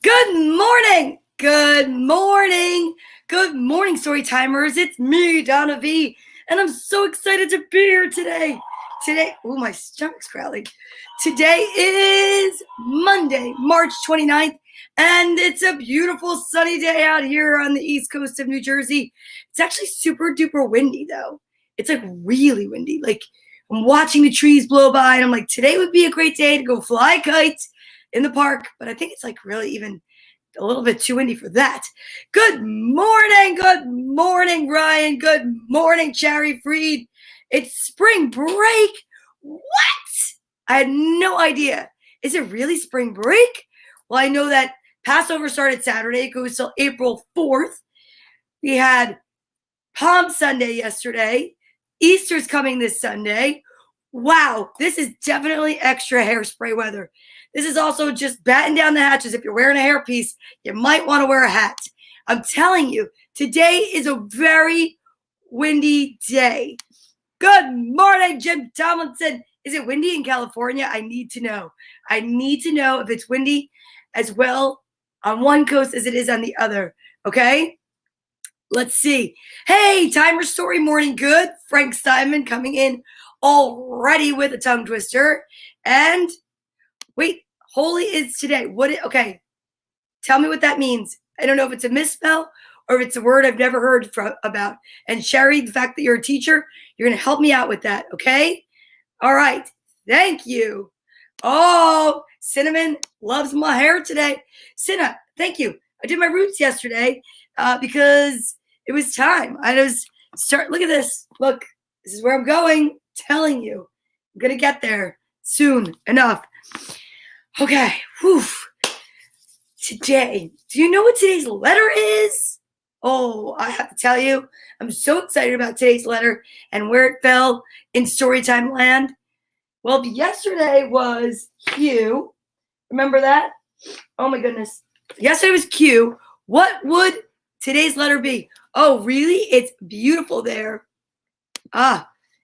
Good morning. Good morning. Good morning, story timers. It's me, Donna Vee, and I'm so excited to be here today. Oh, my stomach's growling. Today is Monday, March 29th, and it's a beautiful sunny day out here on the east coast of New Jersey. It's actually super duper windy, though. It's like really windy. Like I'm watching the trees blow by, and I'm like, today would be a great day to go fly kites in the park, but I think it's like really even a little bit too windy for that. Good morning, Ryan. Good morning, Cherry Freed. It's spring break. What? I had no idea. Is it really spring break? Well, I know that Passover started Saturday. It goes till April 4th. We had Palm Sunday yesterday. Easter's coming this Sunday. Wow, this is definitely extra hairspray weather. This is also just batten down the hatches. If you're wearing a hairpiece, you might want to wear a hat. I'm telling you, today is a very windy day. Good morning, Jim Tomlinson. Is it windy in California? I need to know. I need to know if it's windy as well on one coast as it is on the other. Okay? Let's see. Hey, Timer Story Morning Good. Frank Simon coming in already with a tongue twister. And wait, holy is today. Okay, tell me what that means. I don't know if it's a misspell or if it's a word I've never heard about. And Sherry, the fact that you're a teacher, you're going to help me out with that, okay? All right, thank you. Oh, Cinnamon loves my hair today. Cinna, thank you. I did my roots yesterday because it was time. Look at this. Look, this is where I'm going. Telling you, I'm going to get there soon enough. Okay, whew. Today, do you know what today's letter is? Oh, I have to tell you, I'm so excited about today's letter and where it fell in Storytime land. Well, yesterday was Q. Remember that? Oh my goodness. Yesterday was Q. What would today's letter be? Oh, really? It's beautiful there.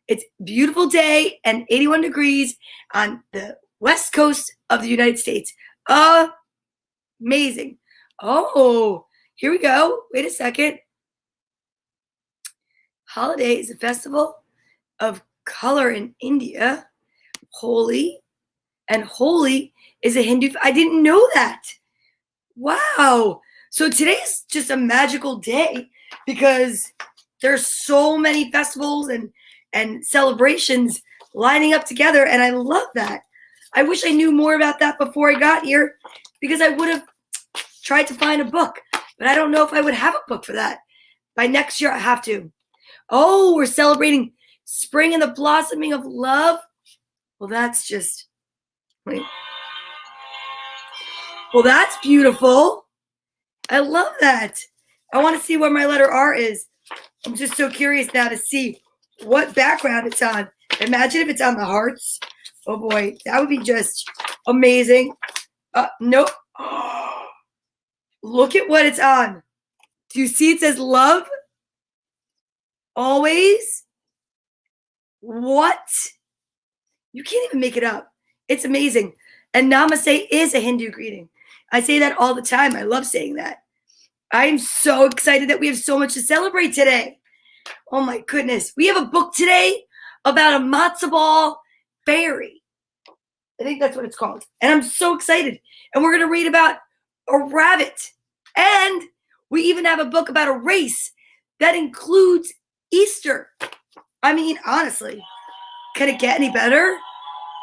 It's a beautiful day and 81 degrees on the west coast of the United States. Amazing. Oh, here we go. Wait a second. Holiday is a festival of color in India. Holi. And Holi is a Hindu. I didn't know that. Wow. So today's just a magical day because there's so many festivals and celebrations lining up together, and I love that. I wish I knew more about that before I got here because I would have tried to find a book, but I don't know if I would have a book for that. By next year, I have to. Oh, we're celebrating spring and the blossoming of love. Well, that's just, wait. Well, that's beautiful. I love that. I want to see where my letter R is. I'm just so curious now to see what background it's on. Imagine if it's on the hearts. Oh boy, that would be just amazing. Nope. Look at what it's on. Do you see it says love? Always? What? You can't even make it up. It's amazing. And namaste is a Hindu greeting. I say that all the time. I love saying that. I am so excited that we have so much to celebrate today. Oh my goodness. We have a book today about a Matzah Ball Fairy. I think that's what it's called. And I'm so excited. And we're going to read about a rabbit. And we even have a book about a race that includes Easter. I mean, honestly, can it get any better?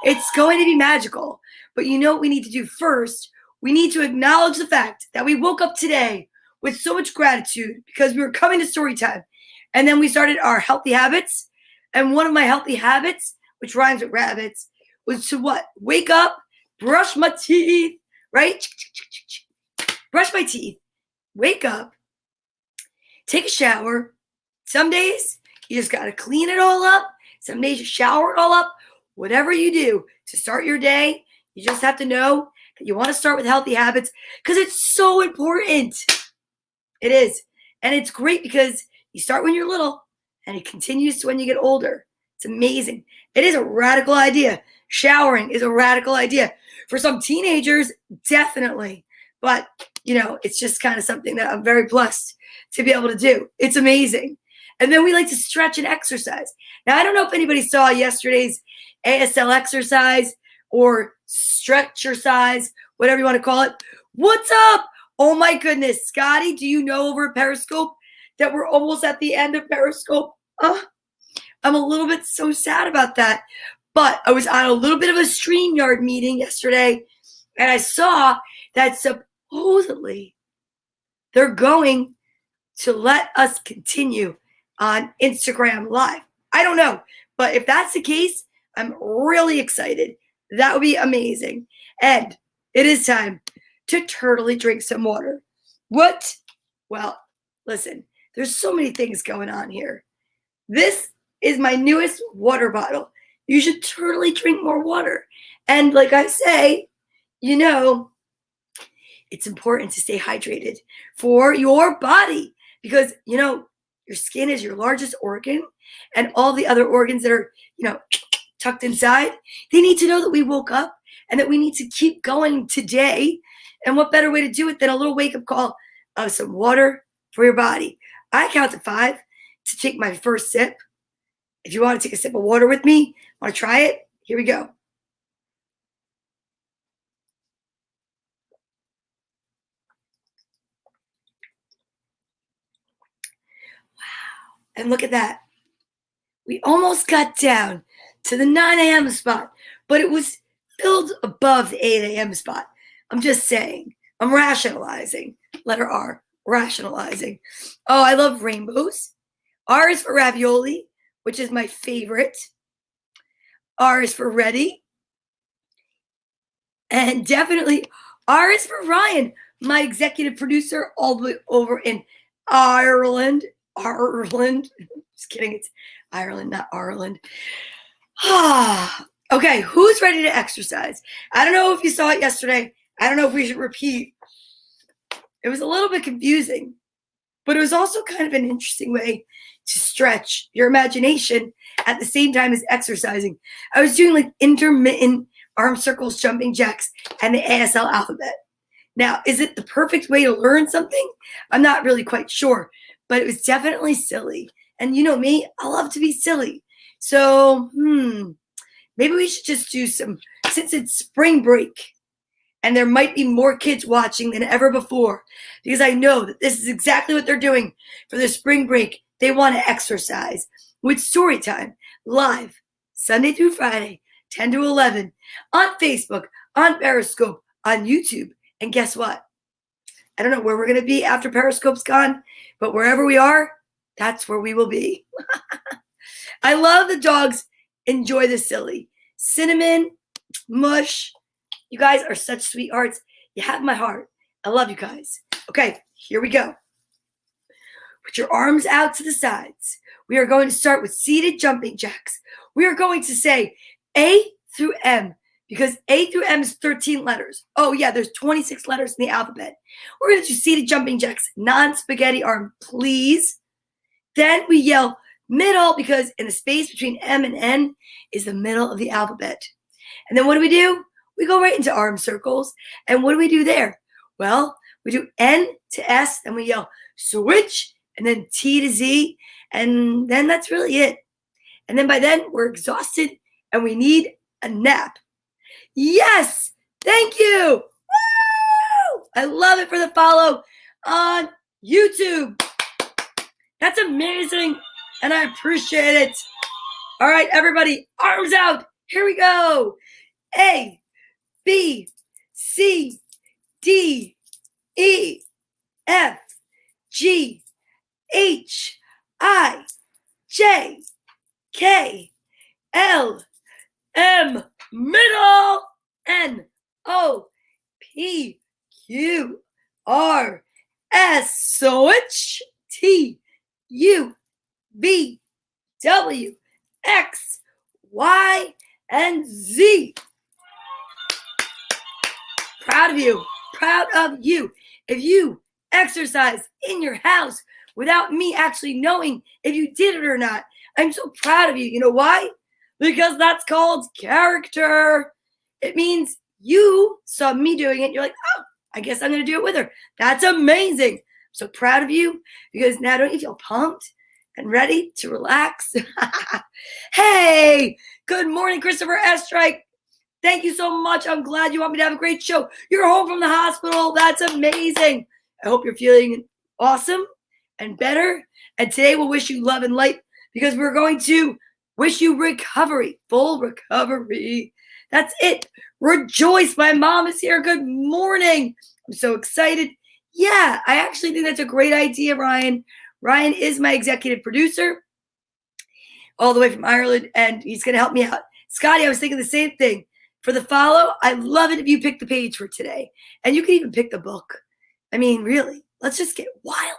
It's going to be magical. But you know what we need to do first? We need to acknowledge the fact that we woke up today with so much gratitude because we were coming to story time. And then we started our healthy habits. And one of my healthy habits, which rhymes with rabbits, was to what? Wake up, brush my teeth, right? Brush my teeth, wake up, take a shower. Some days you just got to clean it all up. Some days you shower it all up. Whatever you do to start your day, you just have to know that you want to start with healthy habits because it's so important. It is. And it's great because you start when you're little and it continues to when you get older. It's amazing. It is a radical idea. Showering is a radical idea. For some teenagers, definitely. But, it's just kind of something that I'm very blessed to be able to do. It's amazing. And then we like to stretch and exercise. Now, I don't know if anybody saw yesterday's ASL exercise or stretchercise, whatever you want to call it. What's up? Oh my goodness. Scotty, do you know over at Periscope that we're almost at the end of Periscope? I'm a little bit so sad about that. But I was on a little bit of a StreamYard meeting yesterday, and I saw that supposedly they're going to let us continue on Instagram Live. I don't know, but if that's the case, I'm really excited. That would be amazing. And it is time to turtily drink some water. What? Well, listen, there's so many things going on here. This is my newest water bottle. You should totally drink more water. And like I say, it's important to stay hydrated for your body because, your skin is your largest organ and all the other organs that are, tucked inside, they need to know that we woke up and that we need to keep going today. And what better way to do it than a little wake-up call of some water for your body. I count to 5 to take my first sip. If you want to take a sip of water with me, want to try it? Here we go. Wow. And look at that. We almost got down to the 9 a.m. spot, but it was filled above the 8 a.m. spot. I'm just saying. I'm rationalizing. Letter R. Rationalizing. Oh, I love rainbows. R is for ravioli, which is my favorite. R is for ready. And definitely R is for Ryan, my executive producer all the way over in Ireland. Just kidding. It's Ireland, not Ireland. Okay, who's ready to exercise? I don't know if you saw it yesterday. I don't know if we should repeat. It was a little bit confusing, but it was also kind of an interesting way to stretch your imagination at the same time as exercising. I was doing like intermittent arm circles, jumping jacks, and the Asl Alphabet. Now, is it the perfect way to learn something? I'm not really quite sure, but it was definitely silly. And you know me, I love to be silly. So, maybe we should just do some, since it's spring break, and there might be more kids watching than ever before, because I know that this is exactly what they're doing for their spring break. They want to exercise with story time live Sunday through Friday, 10 to 11 on Facebook, on Periscope, on YouTube. And guess what? I don't know where we're going to be after Periscope's gone, but wherever we are, that's where we will be. I love the dogs. Enjoy the silly. Cinnamon, Mush. You guys are such sweethearts. You have my heart. I love you guys. Okay, here we go. Put your arms out to the sides. We are going to start with seated jumping jacks. We are going to say A through M because A through M is 13 letters. Oh, yeah, there's 26 letters in the alphabet. We're going to do seated jumping jacks, non-spaghetti arm, please. Then we yell middle because in the space between M and N is the middle of the alphabet. And then what do? We go right into arm circles. And what do we do there? Well, we do N to S, then we yell switch, and then T to Z, and then that's really it. And then by then, we're exhausted, and we need a nap. Yes! Thank you! Woo! I love it for the follow on YouTube. That's amazing, and I appreciate it. All right, everybody, arms out. Here we go. A, B, C, D, E, F, G, H, I, J, K, L, M, middle, N, O, P, Q, R, S, switch, T, U, V, W, X, Y, and Z. Proud of you. Proud of you. If you exercise in your house without me actually knowing if you did it or not, I'm so proud of you. You know why? Because that's called character. It means you saw me doing it. You're like, oh, I guess I'm going to do it with her. That's amazing. I'm so proud of you because now don't you feel pumped and ready to relax? Hey, good morning, Christopher S. Strike. Thank you so much. I'm glad you want me to have a great show. You're home from the hospital. That's amazing. I hope you're feeling awesome and better. And today we'll wish you love and light because we're going to wish you recovery, full recovery. That's it. Rejoice. My mom is here. Good morning. I'm so excited. Yeah, I actually think that's a great idea, Ryan. Ryan is my executive producer all the way from Ireland, and he's going to help me out. Scotty, I was thinking the same thing. For the follow, I love it if you pick the page for today. And you can even pick the book. I mean, really, let's just get wild.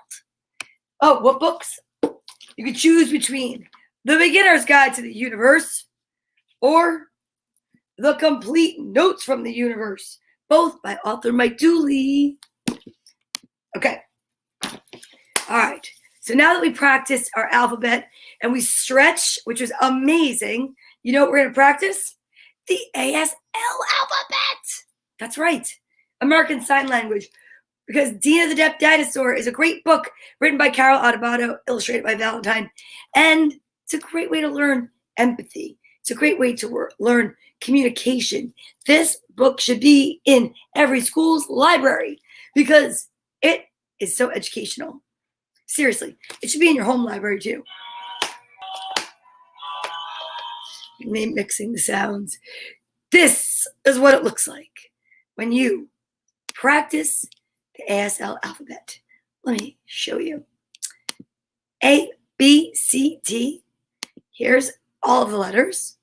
Oh, what books? You can choose between The Beginner's Guide to the Universe or The Complete Notes from the Universe, both by author Mike Dooley. Okay. All right. So now that we practiced our alphabet and we stretch, which was amazing, you know what we're going to practice? The Asl Alphabet. That's right. American Sign Language. Because Dina the Deaf Dinosaur is a great book written by Carol Adebato, illustrated by Valentine. And it's a great way to learn empathy. It's a great way to learn communication. This book should be in every school's library because it is so educational. Seriously, it should be in your home library too. Mixing the sounds. This is what it looks like when you practice the Asl alphabet. Let me show you. A, B, C, D. Here's all of the letters.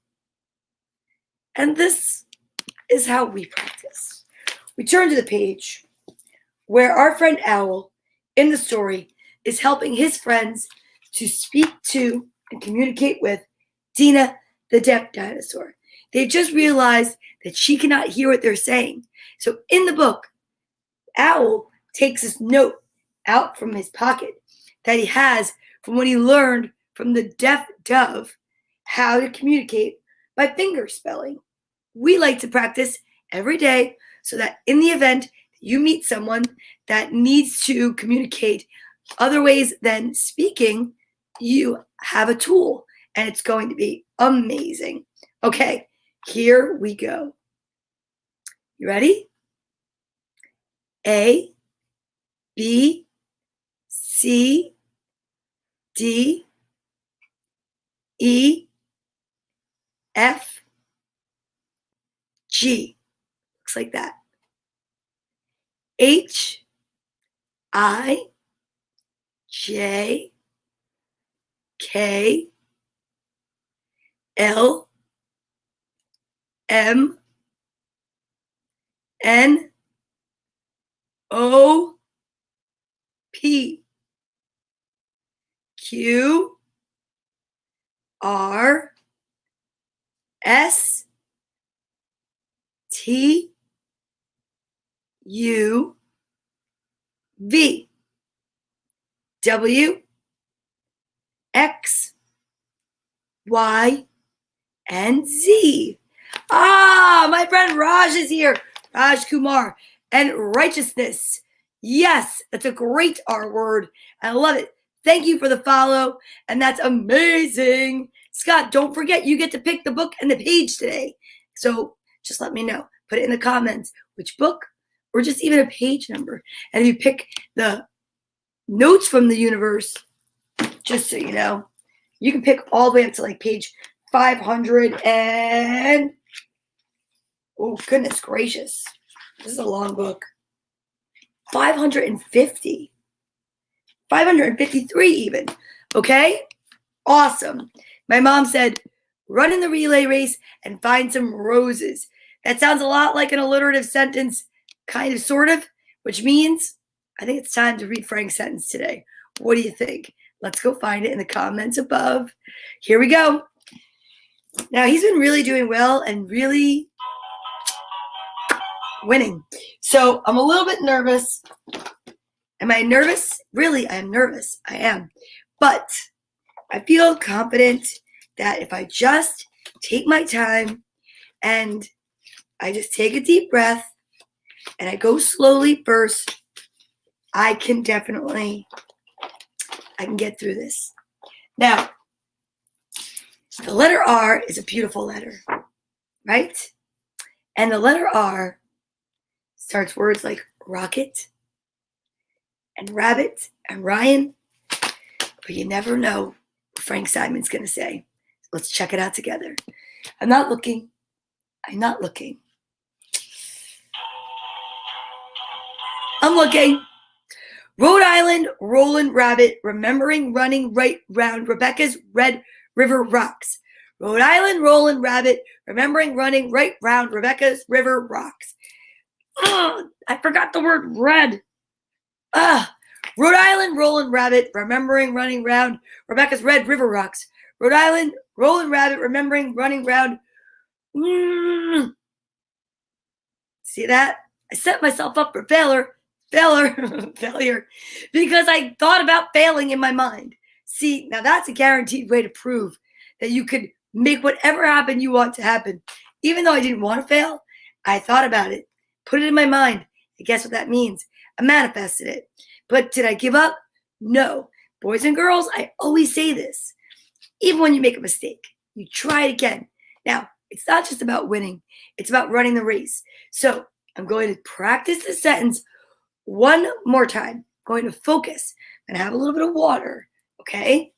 And this is how we practice. We turn to the page where our friend Owl in the story is helping his friends to speak to and communicate with Dina the Deaf Dinosaur. They've just realized that she cannot hear what they're saying. So in the book, Owl takes this note out from his pocket that he has from when he learned from the deaf dove how to communicate by finger spelling. We like to practice every day so that in the event you meet someone that needs to communicate other ways than speaking, you have a tool and it's going to be amazing. Okay, here we go. You ready? A, B, C, D, E, F, G. Looks like that. H, I, J, K, L, M, N, O, P, Q, R, S, T, U, V, W, X, Y, and Z. My friend Raj is here. Raj Kumar. And righteousness. Yes, that's a great R word. I love it. Thank you for the follow. And that's amazing. Scott, don't forget you get to pick the book and the page today. So just let me know. Put it in the comments which book or just even a page number. And if you pick the notes from the universe, just so you know, you can pick all the way up to like page 500 and oh, goodness gracious. This is a long book. 550. 553 even. Okay? Awesome. My mom said, run in the relay race and find some roses. That sounds a lot like an alliterative sentence, kind of, sort of, which means I think it's time to read Frank's sentence today. What do you think? Let's go find it in the comments above. Here we go. Now, he's been really doing well and really winning. So I'm a little bit nervous. Am I nervous? Really, I am nervous. I am. But I feel confident that if I just take my time and I just take a deep breath and I go slowly first, I can get through this. Now, the letter R is a beautiful letter, right? And the letter R starts words like rocket and rabbit and Ryan, but you never know what Frank Simon's going to say. Let's check it out together. I'm not looking. I'm looking. Rhode Island, rolling rabbit, remembering running right round Rebecca's Red River rocks. Rhode Island, rolling rabbit, remembering running right round Rebecca's river rocks. Oh, I forgot the word red. Rhode Island, rolling rabbit, remembering running round Rebecca's Red River rocks. Rhode Island, rolling rabbit, remembering running round. See that? I set myself up for failure, because I thought about failing in my mind. See, now that's a guaranteed way to prove that you could make whatever happen you want to happen. Even though I didn't want to fail, I thought about it, put it in my mind, and guess what that means? I manifested it. But did I give up? No. Boys and girls, I always say this. Even when you make a mistake, you try it again. Now, it's not just about winning. It's about running the race. So I'm going to practice the sentence one more time. I'm going to focus and have a little bit of water, okay?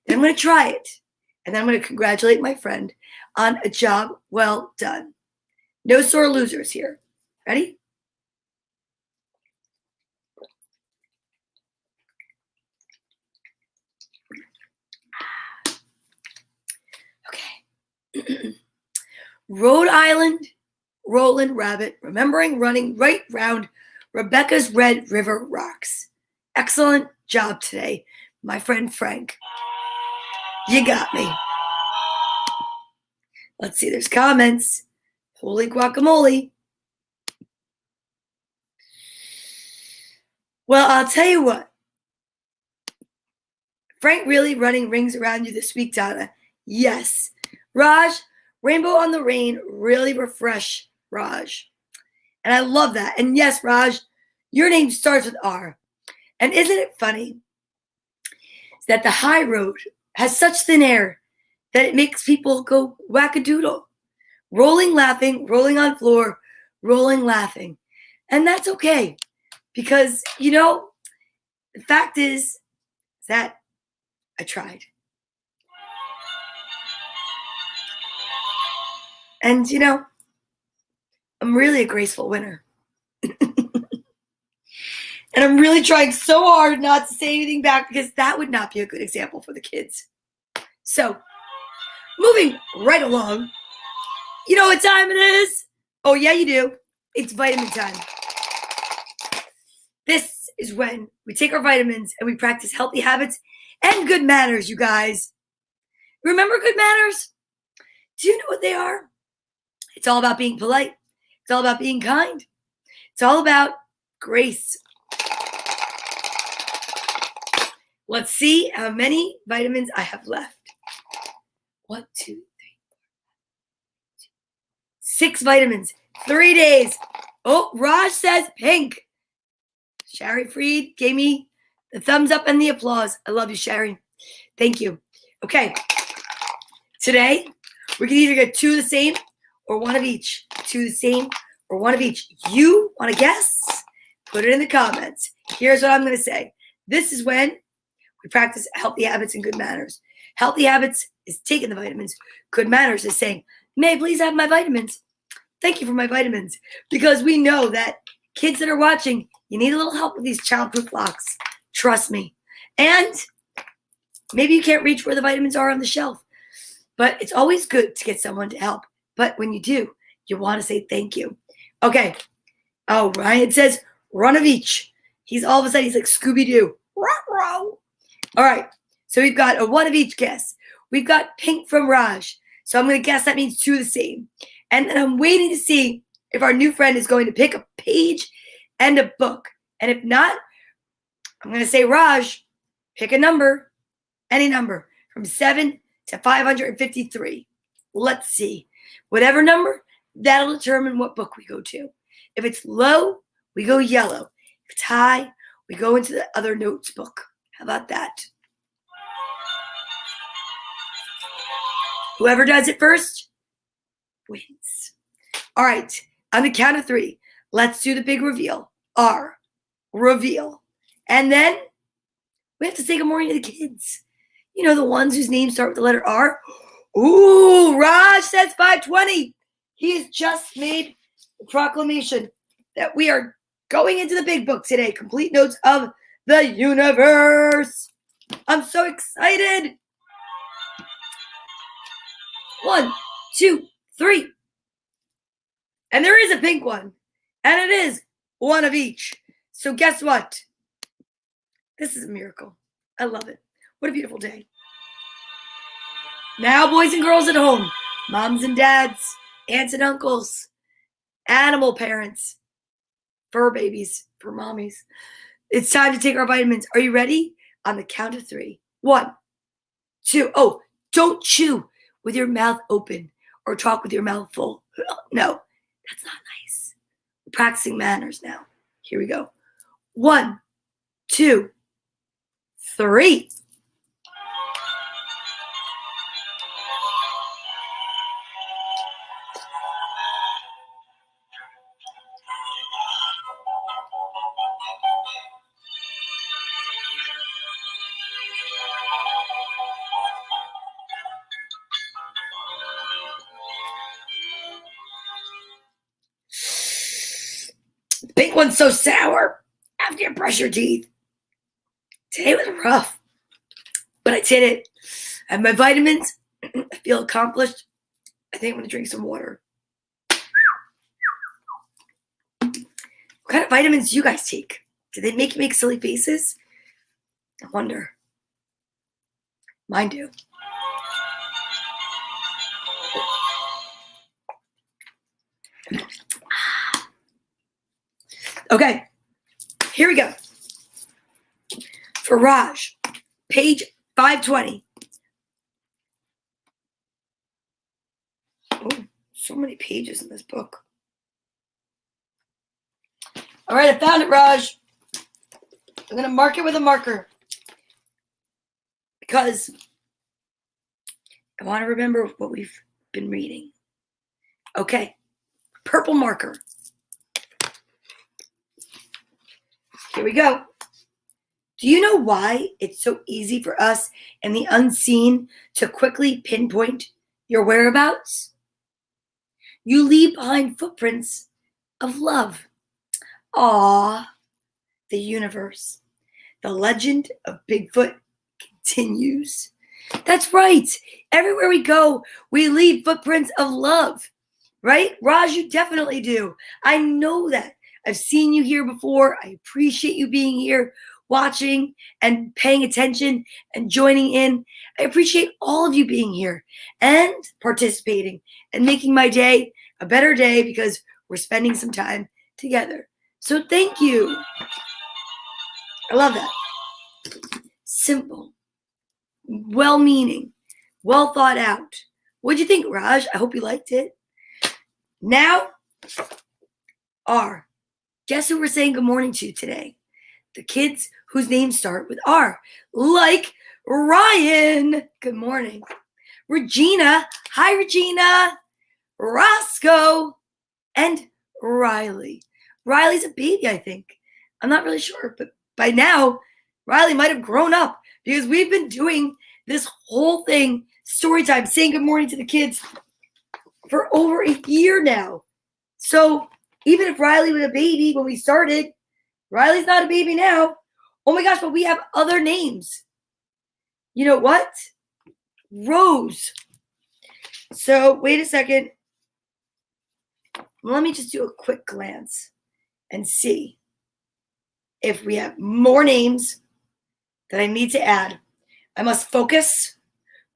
Then I'm going to try it. And then I'm going to congratulate my friend on a job well done. No sore losers here. Ready? Okay. Rhode Island, rolling rabbit, remembering running right round Rebecca's Red River rocks. Excellent job today, my friend Frank. You got me. Let's see, there's comments. Holy guacamole. Well, I'll tell you what. Frank really running rings around you this week, Donna. Yes. Raj, Rainbow on the Rain, really refresh Raj. And I love that. And yes, Raj, your name starts with R. And isn't it funny that the high road has such thin air that it makes people go wackadoodle? Rolling, laughing, rolling on floor, rolling, laughing. And that's okay. Because, the fact is that I tried. And, I'm really a graceful winner. And I'm really trying so hard not to say anything back because that would not be a good example for the kids. So, moving right along. You know what time it is? Oh, yeah, you do. It's vitamin time. This is when we take our vitamins and we practice healthy habits and good manners, you guys. Remember good manners? Do you know what they are? It's all about being polite. It's all about being kind. It's all about grace. Let's see how many vitamins I have left. 1, 2, 3, 4, 5, 6 vitamins. 3 days. Oh, Raj says pink. Shari Freed gave me the thumbs up and the applause. I love you, Shari. Thank you. Okay. Today, we can either get 2 of the same or 1 of each. 2 of the same or 1 of each. You want to guess? Put it in the comments. Here's what I'm going to say. This is when we practice healthy habits and good manners. Healthy habits is taking the vitamins. Good manners is saying, may I please have my vitamins? Thank you for my vitamins. Because we know that kids that are watching, you need a little help with these childproof locks. Trust me. And maybe you can't reach where the vitamins are on the shelf. But it's always good to get someone to help. But when you do, you want to say thank you. Okay. Oh, Ryan says, run of each. He's all of a sudden, he's like Scooby-Doo. Ruh-roh. All right. So we've got a 1 of each guess. We've got pink from Raj. So I'm going to guess that means 2 of the same. And then I'm waiting to see if our new friend is going to pick a page and a book. And if not, I'm going to say, Raj, pick a number, any number, from 7 to 553. Let's see. Whatever number, that'll determine what book we go to. If it's low, we go yellow. If it's high, we go into the other notes book. How about that? Whoever does it first wins. All right, on the count of 3, let's do the big reveal. R, reveal. And then we have to say good morning to the kids. You know, the ones whose names start with the letter R. Ooh, Raj says 5:20. He has just made the proclamation that we are going into the big book today. Complete notes of the universe. I'm so excited. 1, 2, 3. And there is a pink one. And it is one of each. So guess what? This is a miracle. I love it. What a beautiful day. Now, boys and girls at home, moms and dads, aunts and uncles, animal parents, fur babies, fur mommies. It's time to take our vitamins. Are you ready? On the count of 3. 1, 2. Oh, don't chew with your mouth open or talk with your mouth full. No, that's not nice. We're practicing manners now. Here we go. 1, 2, 3. Pink one's so sour after you brush your teeth. Today was rough, but I did it. I have my vitamins. I feel accomplished. I think I'm going to drink some water. What kind of vitamins do you guys take? Do they make you make silly faces? I wonder. Mine do. Okay, here we go. For Raj, page 520. Oh, so many pages in this book. All right, I found it, Raj. I'm going to mark it with a marker because I want to remember what we've been reading. Okay, purple marker. Here we go. Do you know why it's so easy for us in the unseen to quickly pinpoint your whereabouts? You leave behind footprints of love. Aww, the universe. The legend of Bigfoot continues. That's right. Everywhere we go, we leave footprints of love. Right? Raj, you definitely do. I know that. I've seen you here before. I appreciate you being here, watching and paying attention and joining in. I appreciate all of you being here and participating and making my day a better day because we're spending some time together. So thank you. I love that. Simple, well-meaning, well thought out. What'd you think, Raj? I hope you liked it. Now, R. Guess who we're saying good morning to today? The kids whose names start with R, like Ryan. Good morning. Regina. Hi, Regina. Roscoe. And Riley. Riley's a baby, I think. I'm not really sure, but by now, Riley might have grown up because we've been doing this whole thing, story time, saying good morning to the kids for over a year now. So even if Riley was a baby when we started, Riley's not a baby now. Oh my gosh, but we have other names. You know what? Rose. So wait a second. Let me just do a quick glance and see if we have more names that I need to add. I must focus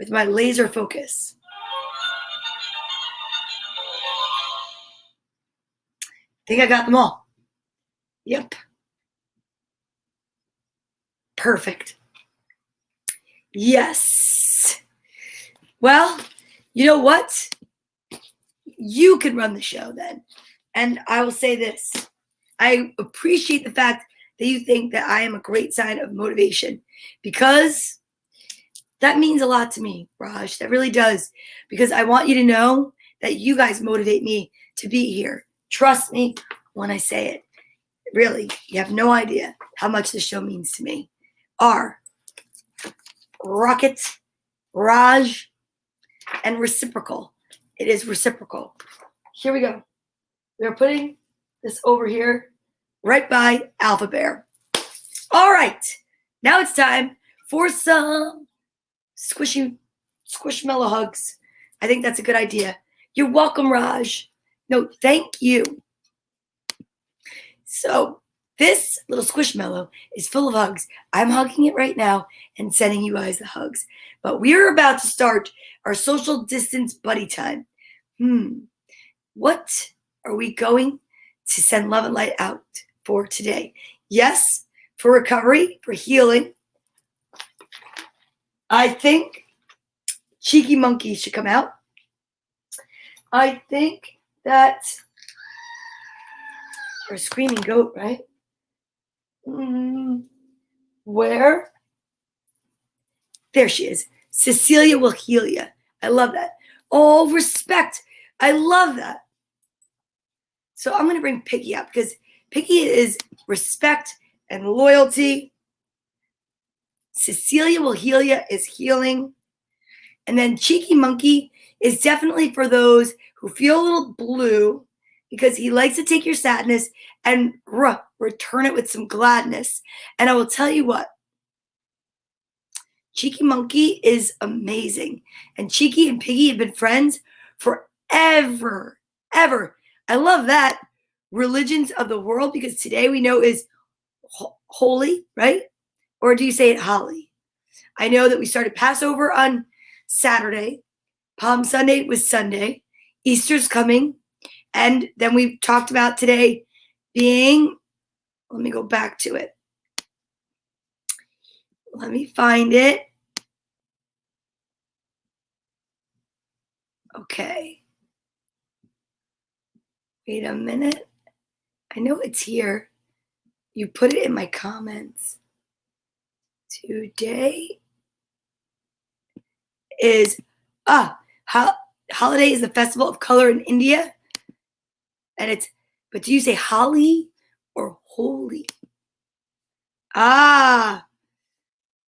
with my laser focus. I think I got them all. Yep. Perfect. Yes. Well, you know what? You can run the show then. And I will say this. I appreciate the fact that you think that I am a great sign of motivation, because that means a lot to me, Raj. That really does. Because I want you to know that you guys motivate me to be here. Trust me when I say it. Really, you have no idea how much this show means to me. R, Rocket, Raj, and reciprocal. It is reciprocal. Here we go. We are putting this over here right by Alphabet. All right. Now it's time for some squishmallow hugs. I think that's a good idea. You're welcome, Raj. No, thank you. So this little squishmallow is full of hugs. I'm hugging it right now and sending you guys the hugs. But we're about to start our social distance buddy time. What are we going to send love and light out for today? Yes, for recovery, for healing. I think Cheeky Monkey should come out. I think that or Screaming Goat, right? Where? There she is. Cecilia will heal ya. I love that. Oh, respect. I love that. So I'm going to bring Piggy up because Piggy is respect and loyalty. Cecilia will heal ya is healing. And then Cheeky Monkey is definitely for those who feel a little blue, because he likes to take your sadness and return it with some gladness. And I will tell you what, Cheeky Monkey is amazing. And Cheeky and Piggy have been friends forever, ever. I love that. Religions of the world, because today we know is holy, right? Or do you say it holly? I know that we started Passover on Saturday. Palm Sunday was Sunday. Easter's coming. And then we talked about today being, let me go back to it. Let me find it. Okay. Wait a minute. I know it's here. You put it in my comments. Today is, holiday is the festival of color in India. And it's, but do you say holly or holy?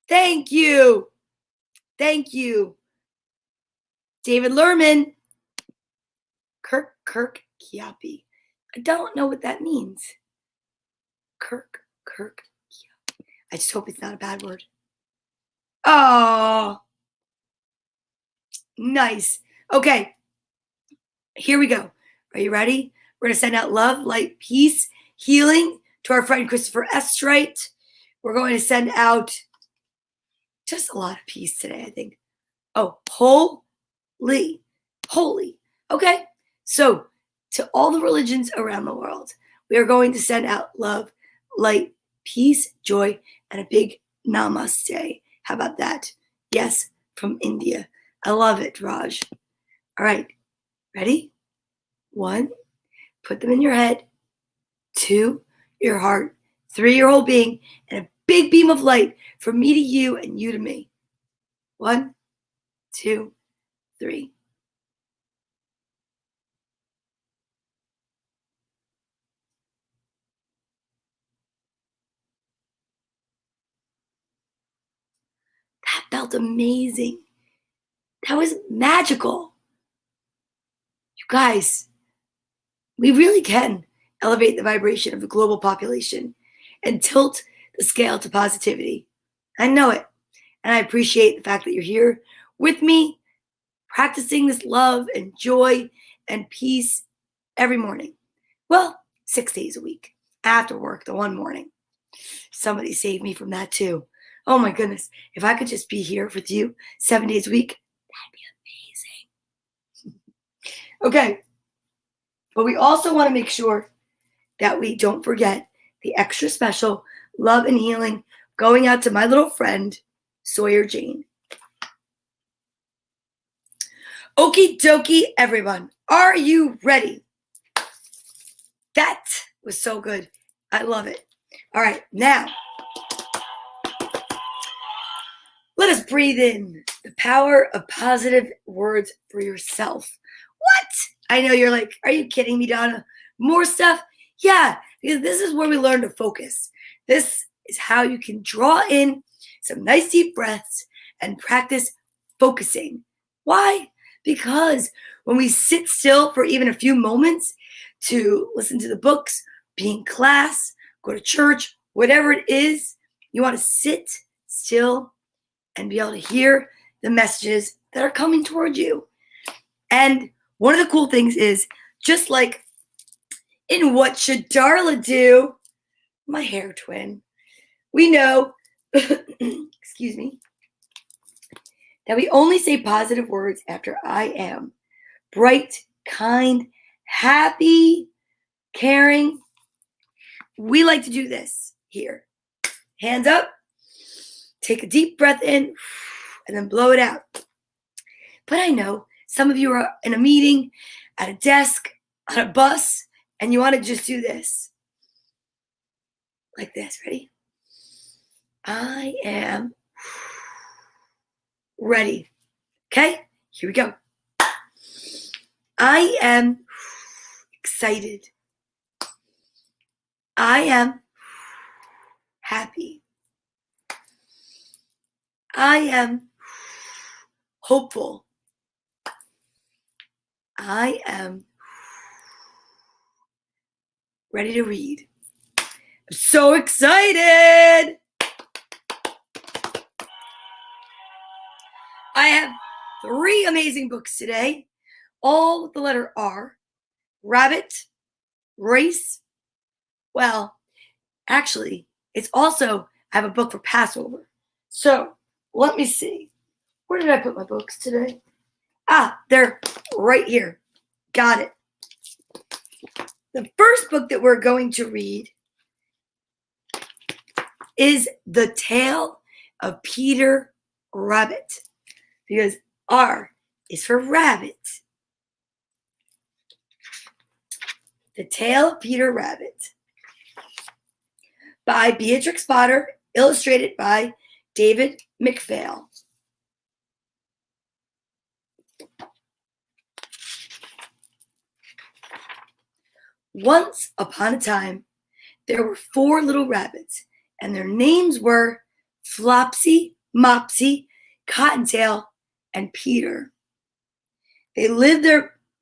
Thank you. Thank you. David Lerman. Kirk Kiapi. I don't know what that means. Kirk Kiapi. I just hope it's not a bad word. Oh, nice. Okay. Here we go. Are you ready? We're going to send out love, light, peace, healing to our friend Christopher Estrite. We're going to send out just a lot of peace today, I think. Oh, holy. Okay. So to all the religions around the world, we are going to send out love, light, peace, joy, and a big namaste. How about that? Yes, from India. I love it, Raj. All right. Ready? 1, put them in your head. 2, your heart. 3, your whole being. And a big beam of light from me to you and you to me. 1, 2, 3. That felt amazing. That was magical. You guys, we really can elevate the vibration of the global population and tilt the scale to positivity. I know it. And I appreciate the fact that you're here with me, practicing this love and joy and peace every morning. Well, 6 days a week after work, the one morning. Somebody saved me from that too. Oh my goodness. If I could just be here with you 7 days a week, that'd be amazing. Okay. But we also want to make sure that we don't forget the extra special love and healing going out to my little friend, Sawyer Jane. Okie dokie, everyone. Are you ready? That was so good. I love it. All right, now let us breathe in the power of positive words for yourself. What? I know you're like, are you kidding me, Donna? More stuff? Yeah, because this is where we learn to focus. This is how you can draw in some nice deep breaths and practice focusing. Why? Because when we sit still for even a few moments to listen to the books, be in class, go to church, whatever it is, you want to sit still and be able to hear the messages that are coming toward you. And one of the cool things is, just like in What Should Darla Do? My hair twin. We know, excuse me, that we only say positive words after I am. Bright, kind, happy, caring. We like to do this here. Hands up. Take a deep breath in and then blow it out. But I know some of you are in a meeting, at a desk, on a bus, and you want to just do this. Like this. Ready? I am ready. Okay? Here we go. I am excited. I am happy. I am hopeful. I am ready to read. I'm so excited. I have 3 amazing books today, all with the letter R. Rabbit, race. Well, actually, it's also, I have a book for Passover. So let me see. Where did I put my books today? Ah, they're right here. Got it. The first book that we're going to read is The Tale of Peter Rabbit, because R is for rabbit. The Tale of Peter Rabbit by Beatrix, illustrated by David McPhail. Once upon a time, there were 4 little rabbits, and their names were Flopsy, Mopsy, Cottontail, and Peter. They lived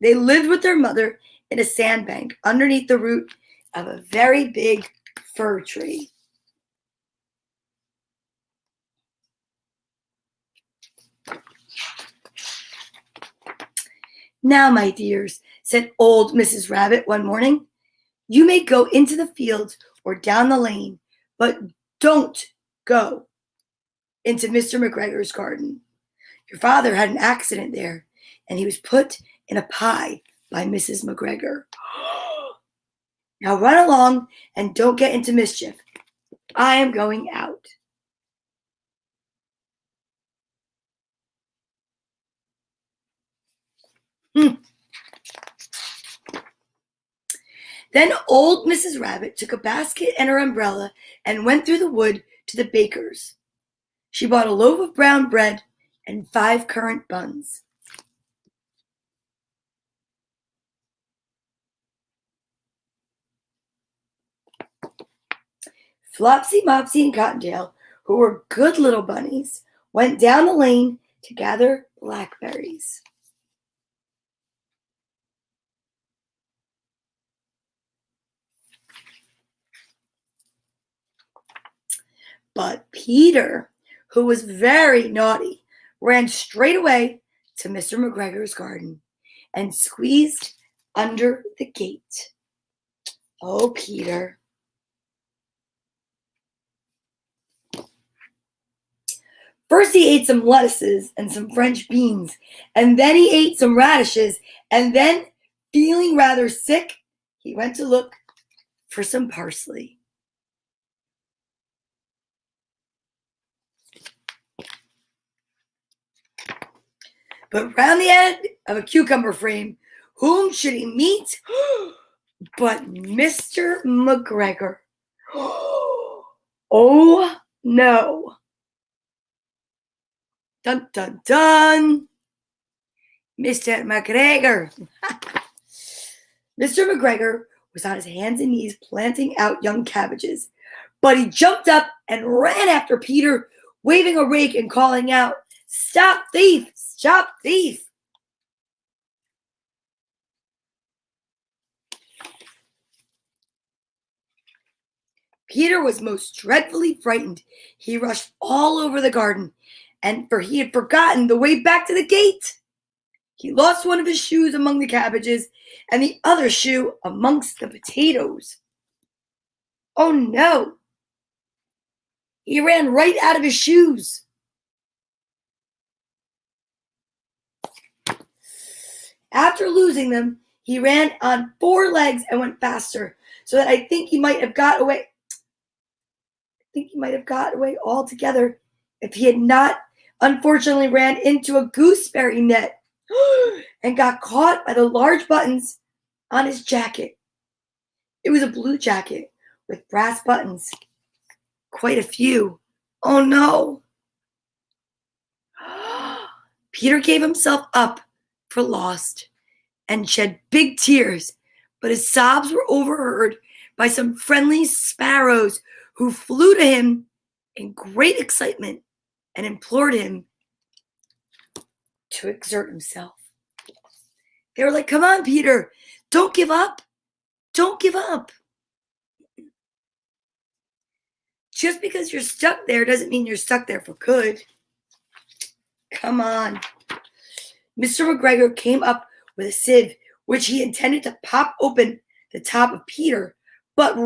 with their mother in a sandbank underneath the root of a very big fir tree. Now, my dears, said old Mrs. Rabbit one morning, you may go into the fields or down the lane, but don't go into Mr. McGregor's garden. Your father had an accident there, and he was put in a pie by Mrs. McGregor. Now run along and don't get into mischief. I am going out. Then old Mrs. Rabbit took a basket and her umbrella and went through the wood to the baker's. She bought a loaf of brown bread and 5 currant buns. Flopsy, Mopsy, and Cottontail, who were good little bunnies, went down the lane to gather blackberries. But Peter, who was very naughty, ran straight away to Mr. McGregor's garden and squeezed under the gate. Oh, Peter. First he ate some lettuces and some French beans, and then he ate some radishes, and then, feeling rather sick, he went to look for some parsley. But round the end of a cucumber frame, whom should he meet? But Mr. McGregor, oh no. Dun dun dun. Mr. McGregor. Mr. McGregor was on his hands and knees planting out young cabbages, but he jumped up and ran after Peter, waving a rake and calling out, "Stop thief! Stop thief!" Peter was most dreadfully frightened. He rushed all over the garden, for he had forgotten the way back to the gate. He lost one of his shoes among the cabbages and the other shoe amongst the potatoes. Oh no! He ran right out of his shoes. After losing them, he ran on 4 legs and went faster, so that I think he might have got away. Altogether if he had not unfortunately ran into a gooseberry net and got caught by the large buttons on his jacket. It was a blue jacket with brass buttons, quite a few. Oh no! Peter gave himself up for lost and shed big tears, but his sobs were overheard by some friendly sparrows who flew to him in great excitement and implored him to exert himself. They were like, "Come on, Peter, don't give up. Don't give up. Just because you're stuck there doesn't mean you're stuck there for good. Come on." Mr. McGregor came up with a sieve, which he intended to pop open the top of Peter, but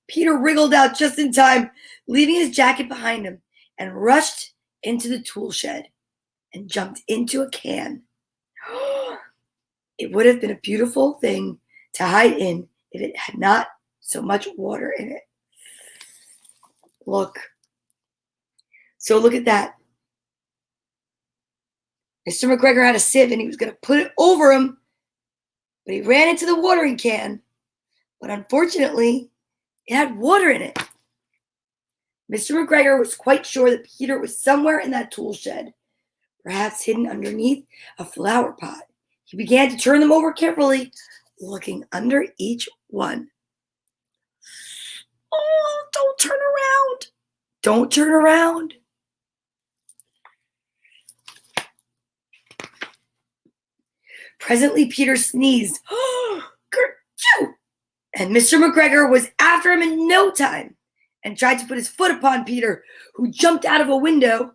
Peter wriggled out just in time, leaving his jacket behind him, and rushed into the tool shed and jumped into a can. It would have been a beautiful thing to hide in if it had not so much water in it. Look. So look at that. Mr. McGregor had a sieve and he was going to put it over him, but he ran into the watering can. But unfortunately, it had water in it. Mr. McGregor was quite sure that Peter was somewhere in that tool shed, perhaps hidden underneath a flower pot. He began to turn them over carefully, looking under each one. Oh, don't turn around. Don't turn around. Presently, Peter sneezed. Kerchoo! And Mr. McGregor was after him in no time and tried to put his foot upon Peter, who jumped out of a window,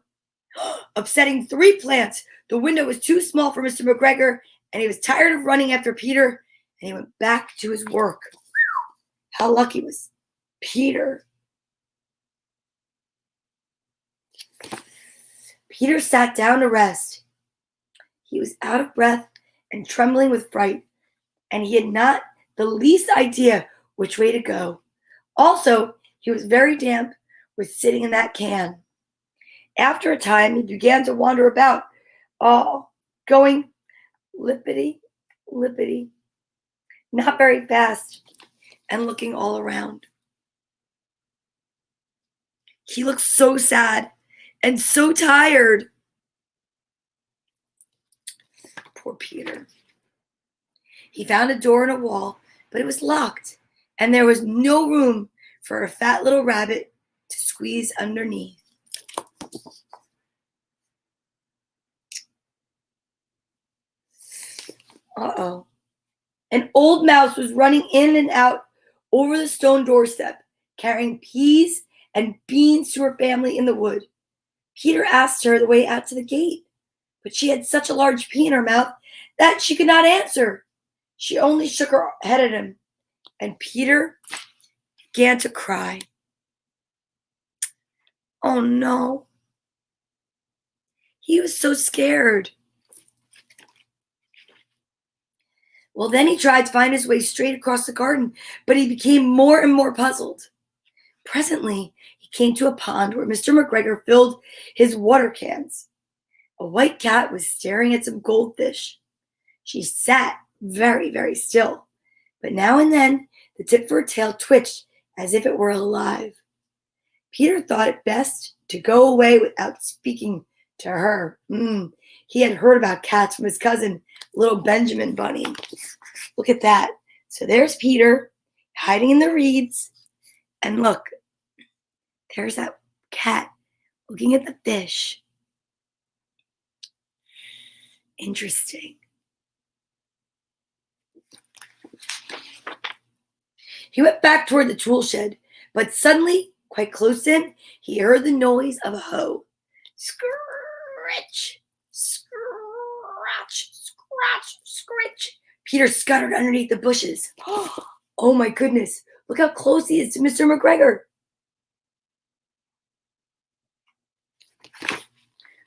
upsetting 3 plants. The window was too small for Mr. McGregor, and he was tired of running after Peter, and he went back to his work. How lucky was Peter? Peter sat down to rest. He was out of breath and trembling with fright, and he had not the least idea which way to go. Also, he was very damp with sitting in that can. After a time, he began to wander about, going lippity, lippity, not very fast, and looking all around. He looked so sad and so tired. Poor Peter. He found a door in a wall, but it was locked, and there was no room for a fat little rabbit to squeeze underneath. Uh-oh. An old mouse was running in and out over the stone doorstep, carrying peas and beans to her family in the wood. Peter asked her the way out to the gate, but she had such a large pea in her mouth that she could not answer. She only shook her head at him, and Peter began to cry. Oh no. He was so scared. Well, then he tried to find his way straight across the garden, but he became more and more puzzled. Presently, he came to a pond where Mr. McGregor filled his water cans. A white cat was staring at some goldfish. She sat very, very still, but now and then the tip of her tail twitched as if it were alive. Peter thought it best to go away without speaking to her. He had heard about cats from his cousin, little Benjamin Bunny. Look at that. So there's Peter hiding in the reeds. And look, there's that cat looking at the fish. Interesting. He went back toward the tool shed, but suddenly, quite close to him, he heard the noise of a hoe. Scratch, scratch, scratch, scratch. Peter scuttered underneath the bushes. Oh my goodness, look how close he is to Mr. McGregor.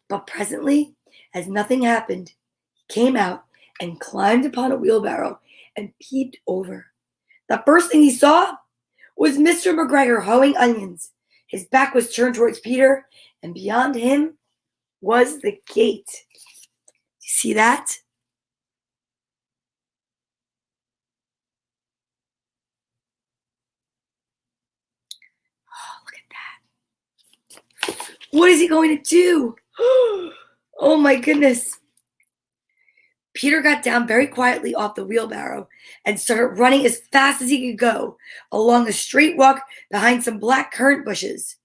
But presently, as nothing happened, he came out and climbed upon a wheelbarrow and peeped over. The first thing he saw was Mr. McGregor hoeing onions. His back was turned towards Peter, and beyond him was the gate. You see that? Oh, look at that. What is he going to do? Oh my goodness. Peter got down very quietly off the wheelbarrow and started running as fast as he could go along a straight walk behind some black currant bushes.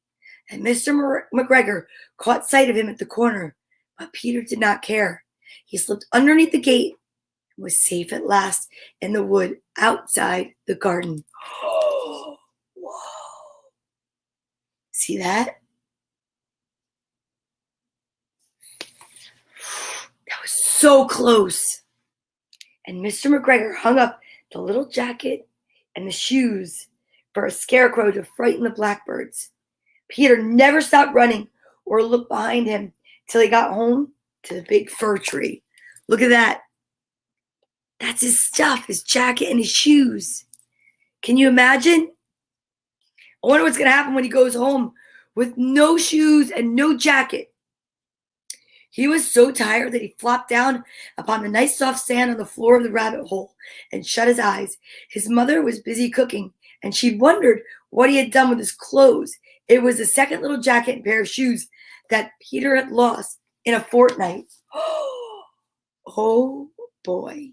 And Mr. McGregor caught sight of him at the corner, but Peter did not care. He slipped underneath the gate and was safe at last in the wood outside the garden. Whoa! See that? That was so close. And Mr. McGregor hung up the little jacket and the shoes for a scarecrow to frighten the blackbirds. Peter never stopped running or looked behind him till he got home to the big fir tree. Look at that. That's his stuff, his jacket and his shoes. Can you imagine? I wonder what's going to happen when he goes home with no shoes and no jacket. He was so tired that he flopped down upon the nice soft sand on the floor of the rabbit hole and shut his eyes. His mother was busy cooking, and she wondered what he had done with his clothes. It was the second little jacket and pair of shoes that Peter had lost in a fortnight. Oh boy.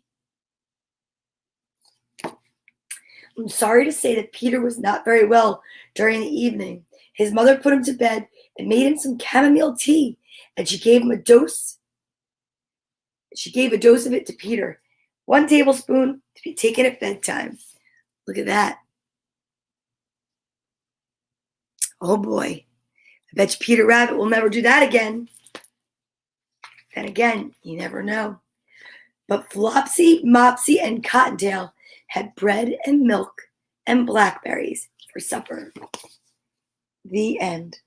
I'm sorry to say that Peter was not very well during the evening. His mother put him to bed and made him some chamomile tea, and she gave him a dose. She gave a dose of it to Peter, 1 tablespoon to be taken at bedtime. Look at that. Oh boy. I bet you Peter Rabbit will never do that again. Then again, you never know. But Flopsy, Mopsy, and Cottontail had bread and milk and blackberries for supper. The end.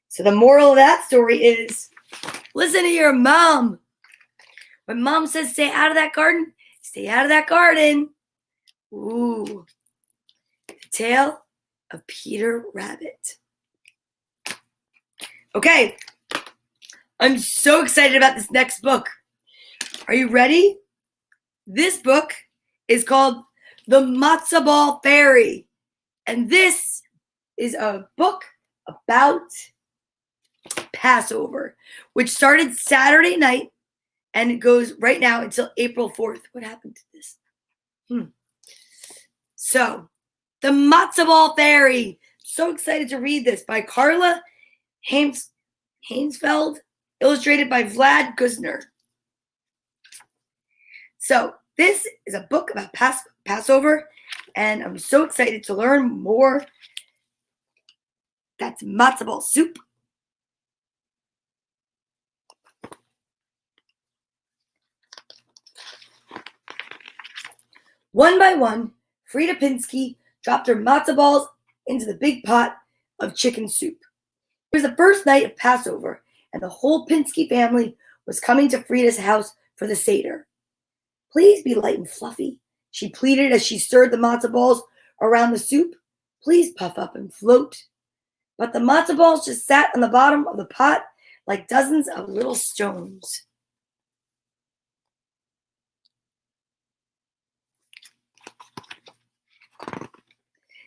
So the moral of that story is, listen to your mom. When mom says stay out of that garden, stay out of that garden. Ooh. The tale of Peter Rabbit. Okay. I'm so excited about this next book. Are you ready? This book is called The Matzah Ball Fairy. And this is a book about Passover, which started Saturday night and it goes right now until April 4th. What happened to this? So, The Matzah Ball Fairy. So excited to read this by Carla Hainsfeld, illustrated by Vlad Guzner. So, this is a book about Passover, and I'm so excited to learn more. That's matzo ball soup. One by one, Frida Pinsky dropped her matzo balls into the big pot of chicken soup. It was the first night of Passover, and the whole Pinsky family was coming to Frida's house for the Seder. Please be light and fluffy, she pleaded as she stirred the matzo balls around the soup. Please puff up and float. But the matzo balls just sat on the bottom of the pot like dozens of little stones.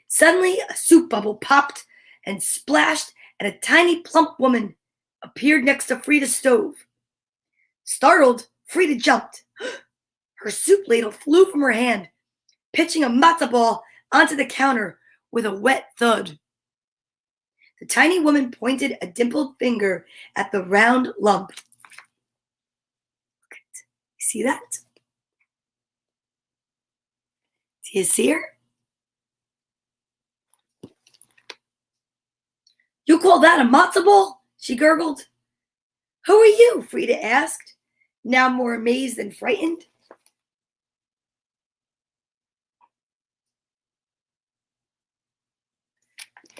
Suddenly, a soup bubble popped and splashed, and a tiny plump woman appeared next to Frida's stove. Startled, Frida jumped. Her soup ladle flew from her hand, pitching a matzo ball onto the counter with a wet thud. The tiny woman pointed a dimpled finger at the round lump. See that? Do you see her? You call that a matzo ball? She gurgled. Who are you? Frida asked, now more amazed than frightened.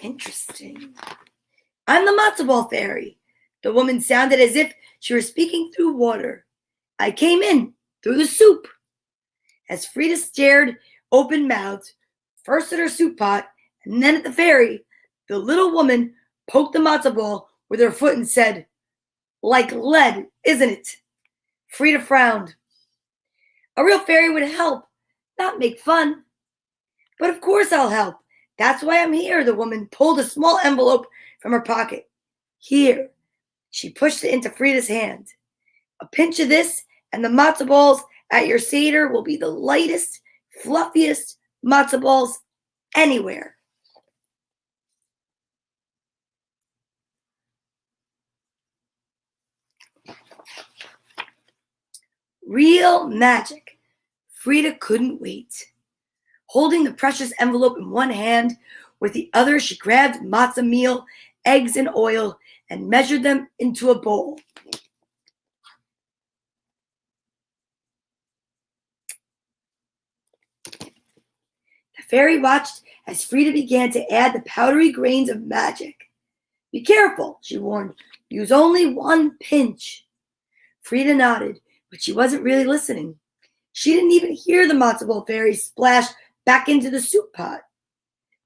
Interesting. I'm the Matzah Ball Fairy. The woman sounded as if she were speaking through water. I came in through the soup. As Frida stared open-mouthed, first at her soup pot and then at the fairy, the little woman poked the matzo ball with her foot and said, like lead, isn't it? Frida frowned. A real fairy would help, not make fun. But of course I'll help. That's why I'm here. The woman pulled a small envelope from her pocket. Here. She pushed it into Frida's hand. A pinch of this and the matzo balls at your Seder will be the lightest, fluffiest matzo balls anywhere. Real magic. Frida couldn't wait. Holding the precious envelope in one hand, with the other she grabbed matzah meal, eggs, and oil and measured them into a bowl. The fairy watched as Frida began to add the powdery grains of magic. Be careful, she warned. Use only one pinch. Frida nodded, but she wasn't really listening. She didn't even hear the Matzo Ball Fairy splash back into the soup pot.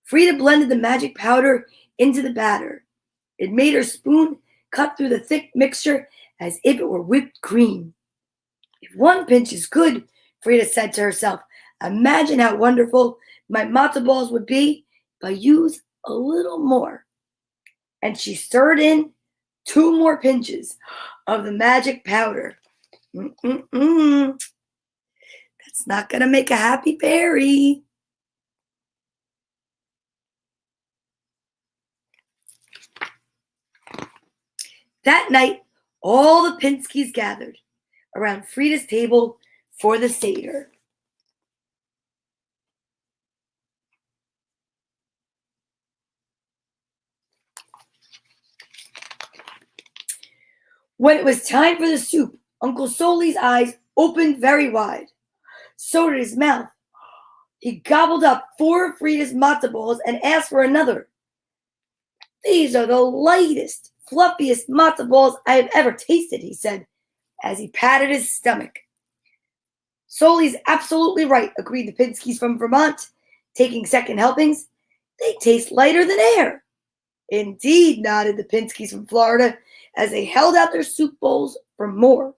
Frida blended the magic powder into the batter. It made her spoon cut through the thick mixture as if it were whipped cream. If one pinch is good, Frida said to herself, imagine how wonderful my matzo balls would be if I used a little more. And she stirred in 2 more pinches of the magic powder. That's not going to make a happy fairy. That night, all the Pinskys gathered around Frida's table for the Seder. When it was time for the soup, Uncle Soli's eyes opened very wide. So did his mouth. He gobbled up 4 of Frida's matzo balls and asked for another. These are the lightest, fluffiest matzo balls I have ever tasted, he said, as he patted his stomach. Soli's absolutely right, agreed the Pinskys from Vermont, taking second helpings. They taste lighter than air. Indeed, nodded the Pinskys from Florida, as they held out their soup bowls for more.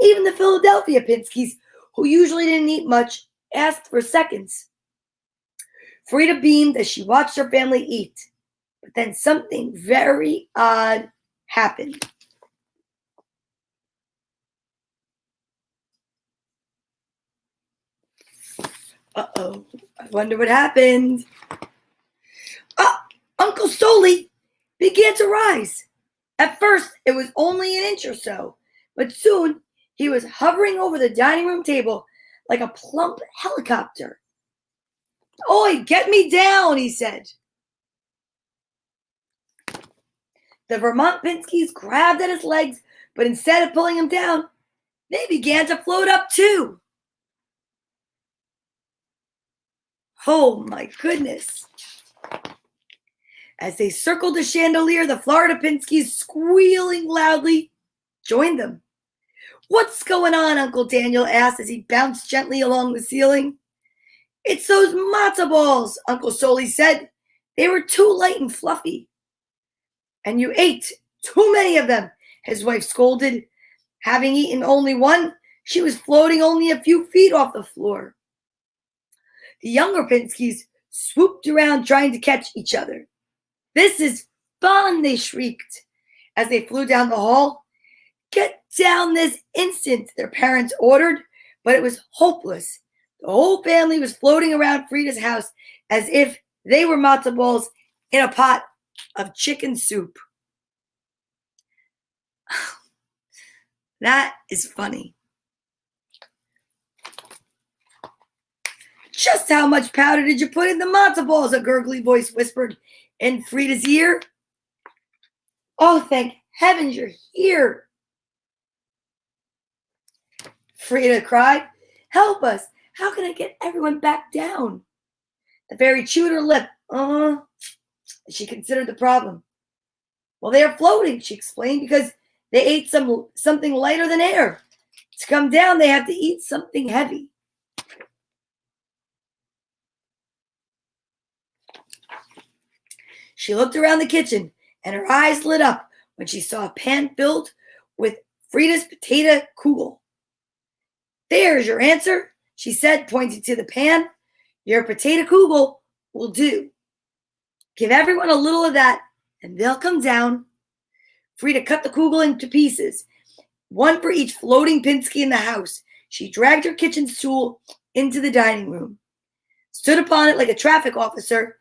Even the Philadelphia Pinskys, who usually didn't eat much, asked for seconds. Frida beamed as she watched her family eat. But then something very odd happened. Uh-oh, I wonder what happened. Uncle Soli began to rise. At first, it was only an inch or so, but soon he was hovering over the dining room table like a plump helicopter. Oi, get me down, he said. The Vermont Pinskys grabbed at his legs, but instead of pulling him down, they began to float up too. Oh my goodness. As they circled the chandelier, the Florida Pinskys, squealing loudly, joined them. What's going on? Uncle Daniel asked as he bounced gently along the ceiling. It's those matzo balls, Uncle Soli said. They were too light and fluffy. And you ate too many of them, his wife scolded. Having eaten only one, she was floating only a few feet off the floor. The younger Pinskies swooped around trying to catch each other. "This is fun," they shrieked as they flew down the hall. "Get down this instant," their parents ordered, but it was hopeless. The whole family was floating around Frida's house as if they were matzo balls in a pot of chicken soup. That is funny. "Just how much powder did you put in the matzo balls?" a gurgly voice whispered in Frida's ear. "Oh, thank heavens you're here," Frida cried. "Help us. How can I get everyone back down?" The fairy chewed her lip. She considered the problem. "Well, they are floating," she explained, "because they ate something lighter than air. To come down, they have to eat something heavy." She looked around the kitchen, and her eyes lit up when she saw a pan filled with Frida's potato kugel. "There's your answer," she said, pointing to the pan. "Your potato kugel will do. Give everyone a little of that, and they'll come down." Frida cut the kugel into pieces, one for each floating Pinsky in the house. She dragged her kitchen stool into the dining room, stood upon it like a traffic officer,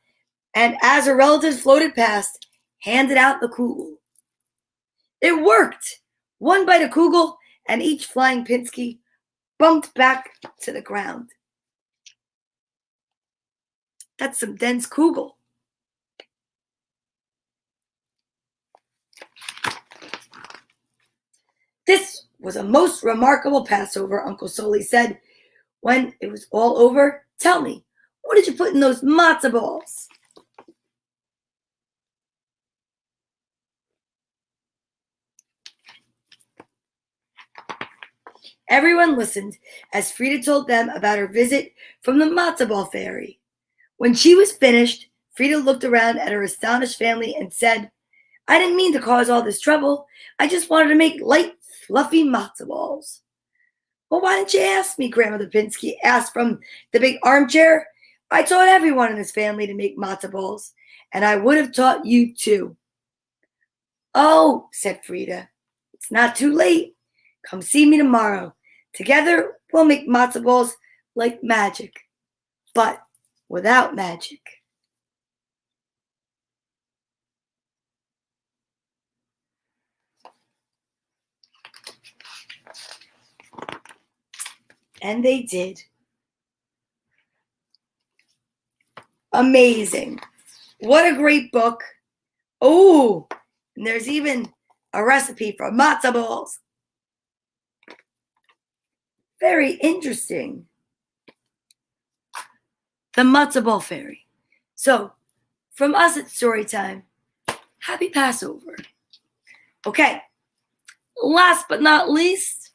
and as her relatives floated past, handed out the kugel. It worked! One bite of kugel, and each flying Pinsky bumped back to the ground. That's some dense kugel. "This was a most remarkable Passover," Uncle Soli said when it was all over. "Tell me, what did you put in those matzo balls?" Everyone listened as Frida told them about her visit from the Matzah Ball Fairy. When she was finished, Frida looked around at her astonished family and said, "I didn't mean to cause all this trouble. I just wanted to make light, fluffy matzo balls." "Well, why didn't you ask me?" Grandmother Pinsky asked from the big armchair. "I taught everyone in this family to make matzo balls, and I would have taught you too." "Oh," said Frida, "it's not too late. Come see me tomorrow. Together we'll make matzo balls like magic, but without magic." And they did. Amazing. What a great book. Oh, and there's even a recipe for matzo balls. Very interesting. The Matzah Ball Fairy. So, from us at Storytime, happy Passover. Okay, last but not least,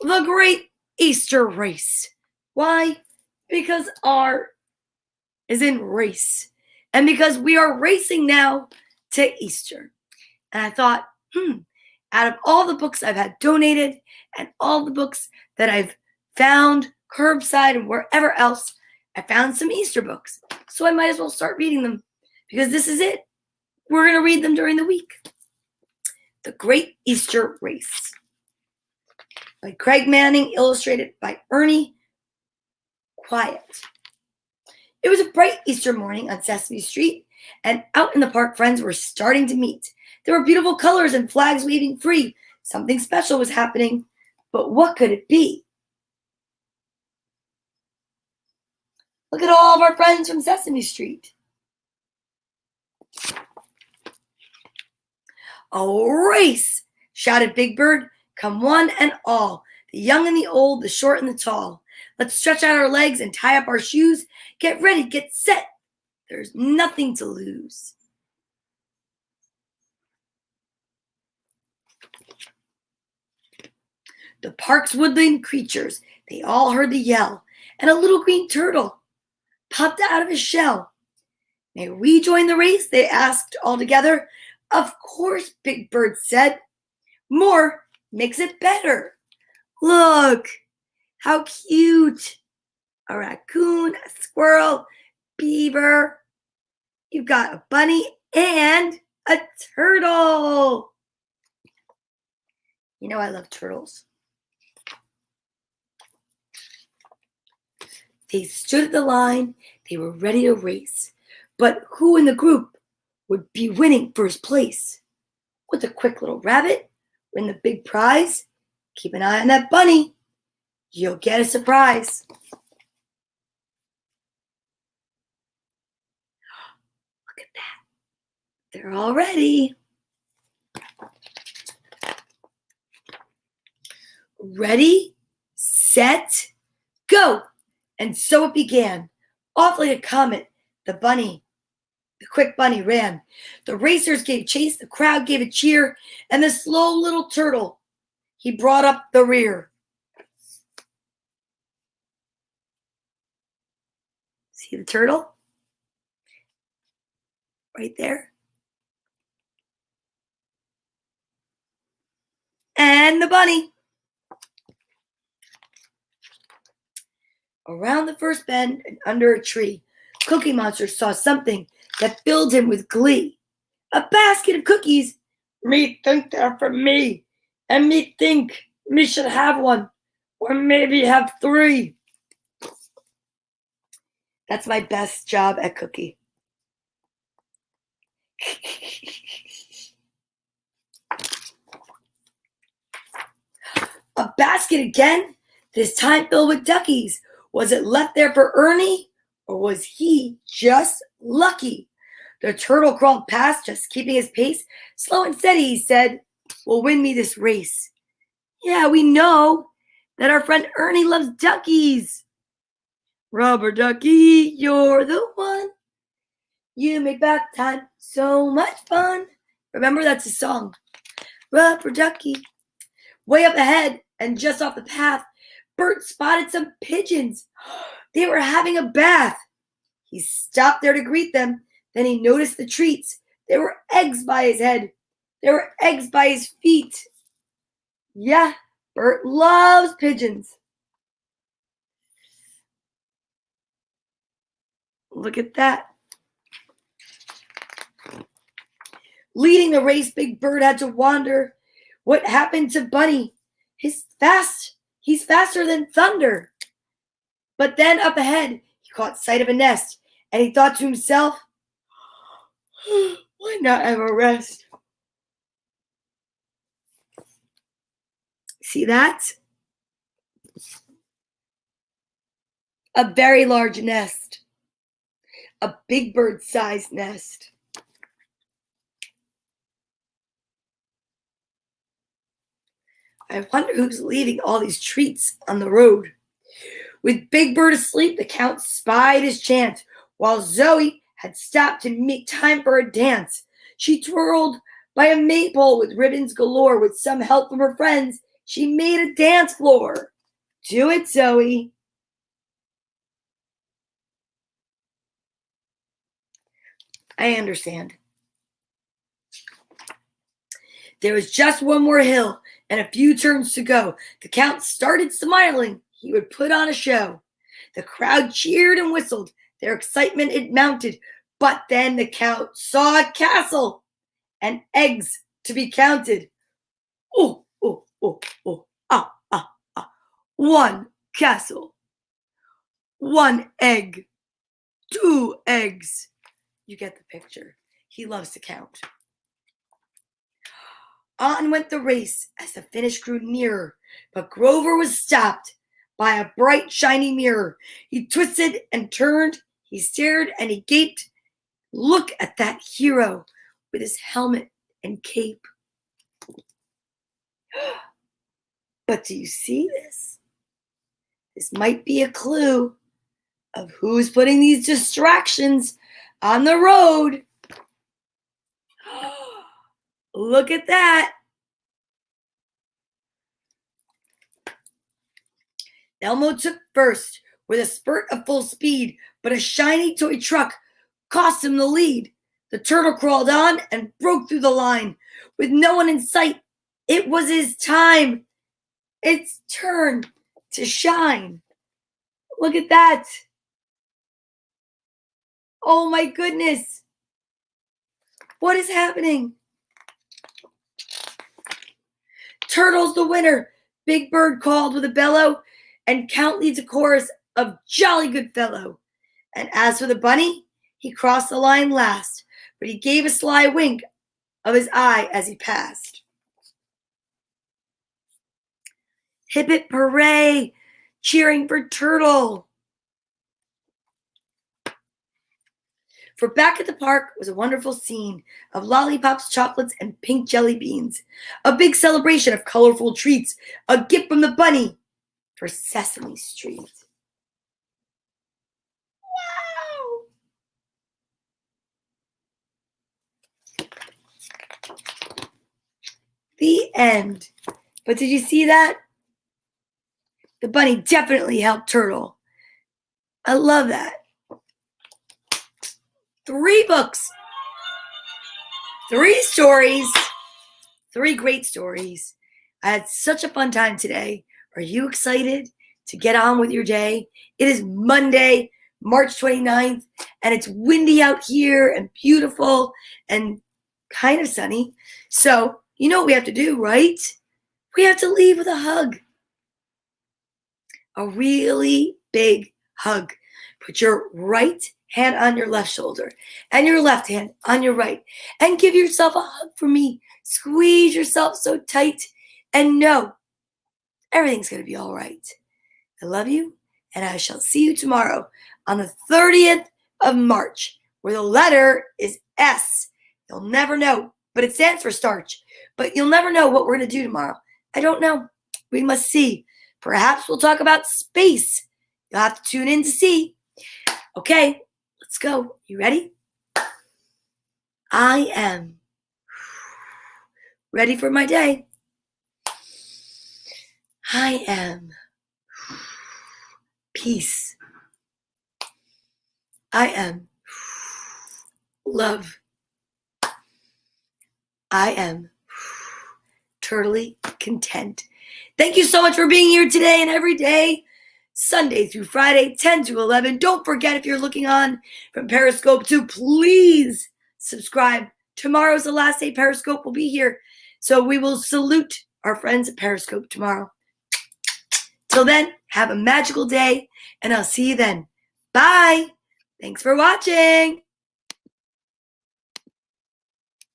the Great Easter Race. Why? Because R is in race. And because we are racing now to Easter. And I thought, out of all the books I've had donated and all the books that I've found curbside and wherever else, I found some Easter books. So I might as well start reading them because this is it. We're going to read them during the week. The Great Easter Race by Craig Manning, illustrated by Ernie. Quiet. It was a bright Easter morning on Sesame Street, and out in the park, friends were starting to meet. There were beautiful colors and flags waving free. Something special was happening, but what could it be? Look at all of our friends from Sesame Street. A race, shouted Big Bird. Come one and all, the young and the old, the short and the tall. Let's stretch out our legs and tie up our shoes. Get ready, get set. There's nothing to lose. The park's woodland creatures, they all heard the yell, and a little green turtle popped out of his shell. May we join the race? They asked all together. Of course, Big Bird said. More makes it better. Look, how cute. a raccoon, a squirrel, beaver. You've got a bunny and a turtle. You know I love turtles. They stood at the line. They were ready to race. But who in the group would be winning first place? Would the quick little rabbit win the big prize? Keep an eye on that bunny. You'll get a surprise. Look at that. They're all ready. Ready, set, go. And so it began. Off like a comet, the quick bunny ran. The racers gave chase, the crowd gave a cheer, and the slow little turtle, he brought up the rear. See the turtle? Right there. And the bunny. Around the first bend and under a tree, Cookie Monster saw something that filled him with glee. A basket of cookies. Me think they're for me. And me think me should have one. Or maybe have 3. That's my best job at cookie. A basket again, this time filled with duckies. Was it left there for Ernie, or was he just lucky? The turtle crawled past, just keeping his pace. Slow and steady, he said, will win me this race. Yeah, we know that our friend Ernie loves duckies. Rubber ducky, you're the one. You make bath time so much fun. Remember, that's a song. Rubber ducky. Way up ahead and just off the path, Bert spotted some pigeons. They were having a bath. He stopped there to greet them. Then he noticed the treats. There were eggs by his head. There were eggs by his feet. Yeah, Bert loves pigeons. Look at that. Leading the race, Big Bird had to wander. What happened to Bunny? He's faster than thunder. But then up ahead, he caught sight of a nest, and he thought to himself, why not have a rest? See that? A very large nest. A big bird-sized nest. I wonder who's leaving all these treats on the road. With Big Bird asleep, the Count spied his chance, while Zoe had stopped to make time for a dance. She twirled by a maypole with ribbons galore. With some help from her friends, she made a dance floor. Do it, Zoe. I understand. There was just one more hill and a few turns to go. The Count started smiling. He would put on a show. The crowd cheered and whistled. Their excitement it mounted. But then the Count saw a castle and eggs to be counted. Oh, oh, oh, oh, ah, ah, ah. 1 castle. 1 egg. 2 eggs. You get the picture. He loves to count. On went the race as the finish grew nearer, but Grover was stopped by a bright, shiny mirror. He twisted and turned, he stared and he gaped. Look at that hero with his helmet and cape. But do you see this? This might be a clue of who's putting these distractions on the road. Look at that. Elmo took first with a spurt of full speed, but a shiny toy truck cost him the lead. The turtle crawled on and broke through the line. With no one in sight, it was his time. It's turn to shine. Look at that. Oh my goodness. What is happening? Turtle's the winner. Big Bird called with a bellow, and Count leads a chorus of jolly good fellow. And as for the bunny, he crossed the line last, but he gave a sly wink of his eye as he passed. Hip hip hooray, cheering for Turtle. For back at the park was a wonderful scene of lollipops, chocolates, and pink jelly beans. A big celebration of colorful treats, a gift from the bunny for Sesame Street. Wow! The end. But did you see that? The bunny definitely helped Turtle. I love that. 3 books, 3 stories, 3 great stories. I had such a fun time today. Are you excited to get on with your day? It is Monday, March 29th, and it's windy out here and beautiful and kind of sunny. So, you know what we have to do, right? We have to leave with a hug. A really big hug. Put your right hand on your left shoulder and your left hand on your right, and give yourself a hug for me. Squeeze yourself so tight and know everything's going to be all right. I love you, and I shall see you tomorrow on the 30th of March, where the letter is S. You'll never know, but it stands for starch. But you'll never know what we're going to do tomorrow. I don't know. We must see. Perhaps we'll talk about space. You'll have to tune in to see. Okay, let's go. You ready? I am ready for my day. I am peace. I am love. I am totally content. Thank you so much for being here today and every day, Sunday through Friday, 10 to 11. Don't forget, if you're looking on from Periscope, to please subscribe. Tomorrow's the last day Periscope will be here, so we will salute our friends at Periscope tomorrow. Till then, have a magical day, and I'll see you then. Bye. Thanks for watching.